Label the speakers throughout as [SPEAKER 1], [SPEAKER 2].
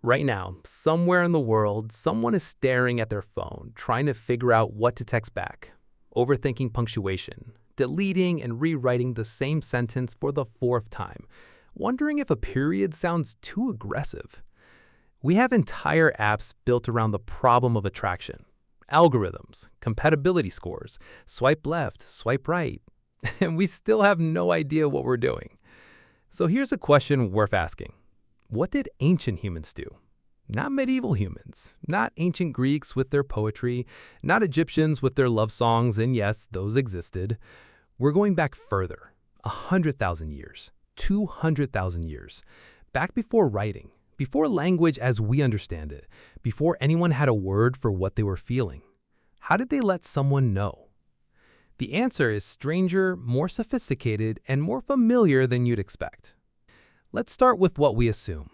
[SPEAKER 1] Right now, somewhere in the world, someone is staring at their phone, trying to figure out what to text back, overthinking punctuation, deleting and rewriting the same sentence for the fourth time, wondering if a period sounds too aggressive. We have entire apps built around the problem of attraction. Algorithms, compatibility scores, swipe left, swipe right, and we still have no idea what we're doing. So here's a question worth asking. What did ancient humans do? Not medieval humans, not ancient Greeks with their poetry, not Egyptians with their love songs, and yes, those existed. We're going back further, 100,000 years, 200,000 years, back before writing, before language as we understand it, before anyone had a word for what they were feeling. How did they let someone know? The answer is stranger, more sophisticated, and more familiar than you'd expect. Let's start with what we assume.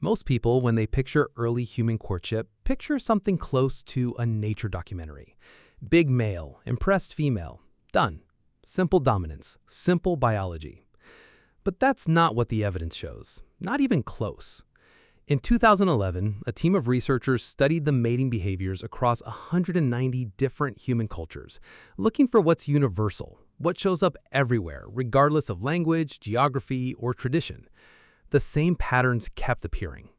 [SPEAKER 1] Most people, when they picture early human courtship, picture something close to a nature documentary. Big male, impressed female. Done. Simple dominance, simple biology. But that's not what the evidence shows. Not even close. In 2011, a team of researchers studied the mating behaviors across 190 different human cultures, looking for what's universal, what shows up everywhere, regardless of language, geography, or tradition. The same patterns kept appearing.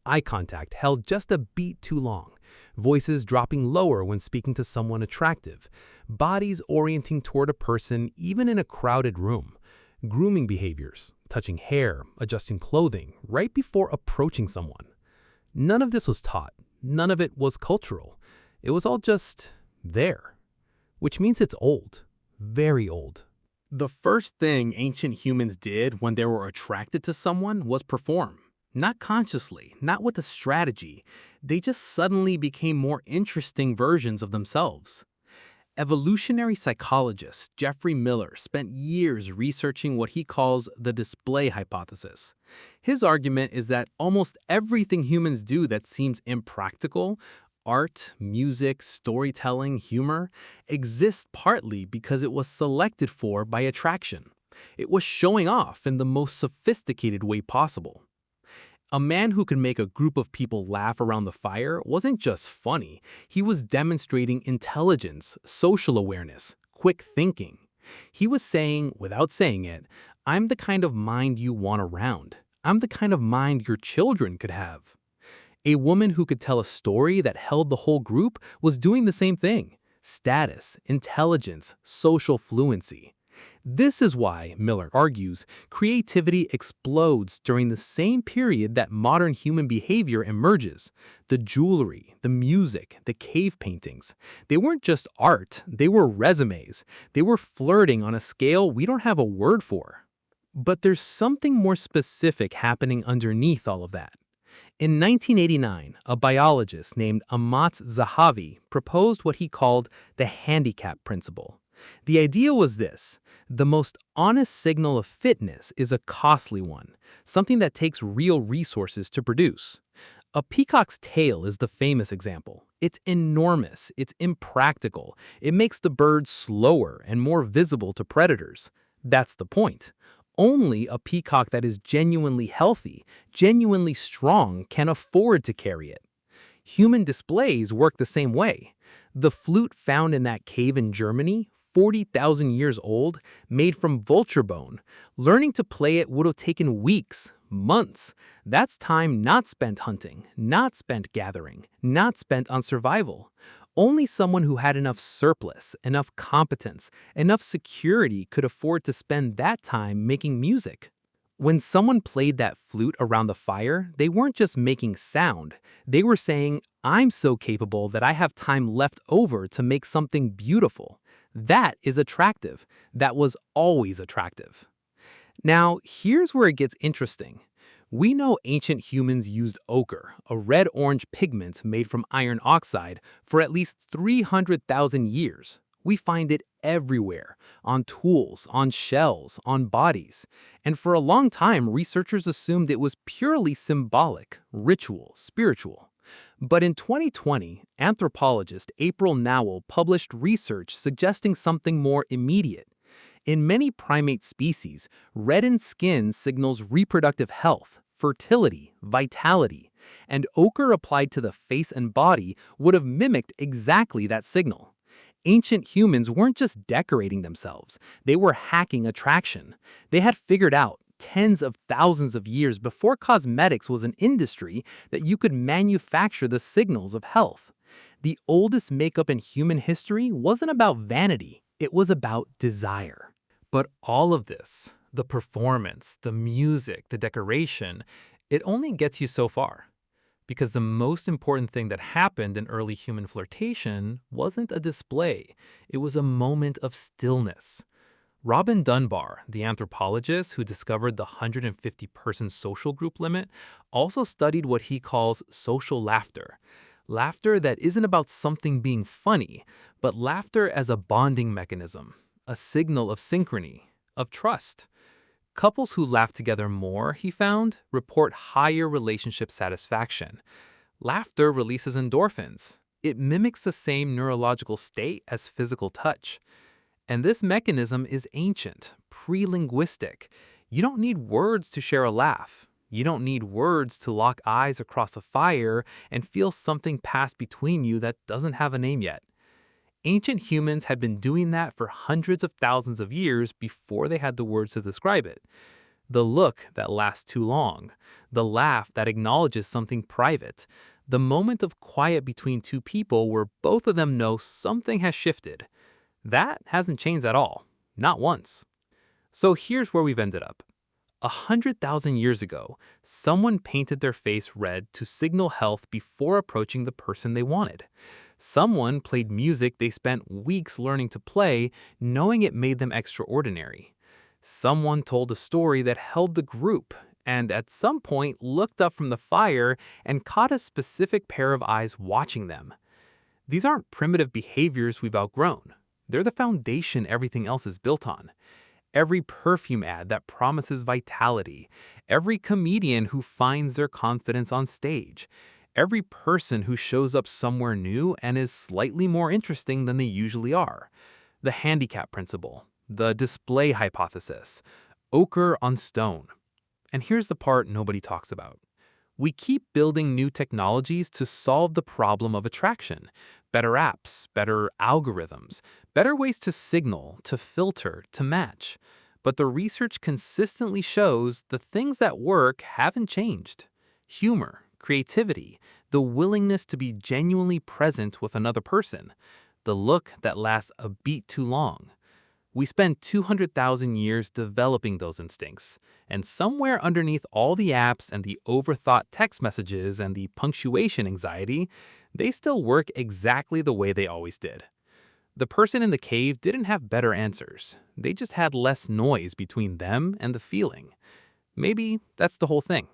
[SPEAKER 1] Eye contact held just a beat too long, voices dropping lower when speaking to someone attractive, bodies orienting toward a person even in a crowded room, grooming behaviors, touching hair, adjusting clothing right before approaching someone. None of this was taught. None of it was cultural. It was all just there, which means it's old, very old. The first thing ancient humans did when they were attracted to someone was perform. Not consciously, not with a strategy. They just suddenly became more interesting versions of themselves. Evolutionary psychologist Jeffrey Miller spent years researching what he calls the display hypothesis. His argument is that almost everything humans do that seems impractical, art, music, storytelling, humor, exists partly because it was selected for by attraction. It was showing off in the most sophisticated way possible. A man who could make a group of people laugh around the fire wasn't just funny, he was demonstrating intelligence, social awareness, quick thinking. He was saying, without saying it, I'm the kind of mind you want around. I'm the kind of mind your children could have. A woman who could tell a story that held the whole group was doing the same thing. Status, intelligence, social fluency. This is why, Miller argues, creativity explodes during the same period that modern human behavior emerges. The jewelry, the music, the cave paintings. They weren't just art, they were resumes. They were flirting on a scale we don't have a word for. But there's something more specific happening underneath all of that. In 1989, a biologist named Amat Zahavi proposed what he called the handicap principle. The idea was this: the most honest signal of fitness is a costly one, something that takes real resources to produce. A peacock's tail is the famous example. It's enormous, it's impractical, it makes the bird slower and more visible to predators. That's the point. Only a peacock that is genuinely healthy, genuinely strong, can afford to carry it. Human displays work the same way. The flute found in that cave in Germany, 40,000 years old, made from vulture bone. Learning to play it would have taken weeks, months. That's time not spent hunting, not spent gathering, not spent on survival. Only someone who had enough surplus, enough competence, enough security could afford to spend that time making music. When someone played that flute around the fire, they weren't just making sound. They were saying, I'm so capable that I have time left over to make something beautiful. That is attractive. That was always attractive. Now, here's where it gets interesting. We know ancient humans used ochre, a red-orange pigment made from iron oxide, for at least 300,000 years. We find it everywhere, on tools, on shells, on bodies. And for a long time, researchers assumed it was purely symbolic, ritual, spiritual. But in 2020, anthropologist April Nowell published research suggesting something more immediate. In many primate species, reddened skin signals reproductive health, fertility, vitality, and ochre applied to the face and body would have mimicked exactly that signal. Ancient humans weren't just decorating themselves, they were hacking attraction. They had figured out, tens of thousands of years before cosmetics was an industry, that you could manufacture the signals of health. The oldest makeup in human history wasn't about vanity, it was about desire. But all of this, the performance, the music, the decoration, it only gets you so far. Because the most important thing that happened in early human flirtation wasn't a display, it was a moment of stillness. Robin Dunbar, the anthropologist who discovered the 150-person social group limit, also studied what he calls social laughter. Laughter that isn't about something being funny, but laughter as a bonding mechanism, a signal of synchrony, of trust. Couples who laugh together more, he found, report higher relationship satisfaction. Laughter releases endorphins. It mimics the same neurological state as physical touch. And this mechanism is ancient, pre-linguistic. You don't need words to share a laugh. You don't need words to lock eyes across a fire and feel something pass between you that doesn't have a name yet. Ancient humans had been doing that for hundreds of thousands of years before they had the words to describe it. The look that lasts too long, the laugh that acknowledges something private, the moment of quiet between two people where both of them know something has shifted. That hasn't changed at all, not once. So here's where we've ended up. 100,000 years ago, someone painted their face red to signal health before approaching the person they wanted. Someone played music they spent weeks learning to play, knowing it made them extraordinary. Someone told a story that held the group, and at some point looked up from the fire and caught a specific pair of eyes watching them. These aren't primitive behaviors we've outgrown. They're the foundation everything else is built on. Every perfume ad that promises vitality, every comedian who finds their confidence on stage, every person who shows up somewhere new and is slightly more interesting than they usually are. The handicap principle, the display hypothesis, ochre on stone. And here's the part nobody talks about. We keep building new technologies to solve the problem of attraction. Better apps, better algorithms, better ways to signal, to filter, to match. But the research consistently shows the things that work haven't changed. Humor, creativity, the willingness to be genuinely present with another person, the look that lasts a beat too long. We spend 200,000 years developing those instincts, and somewhere underneath all the apps and the overthought text messages and the punctuation anxiety, they still work exactly the way they always did. The person in the cave didn't have better answers. They just had less noise between them and the feeling. Maybe that's the whole thing.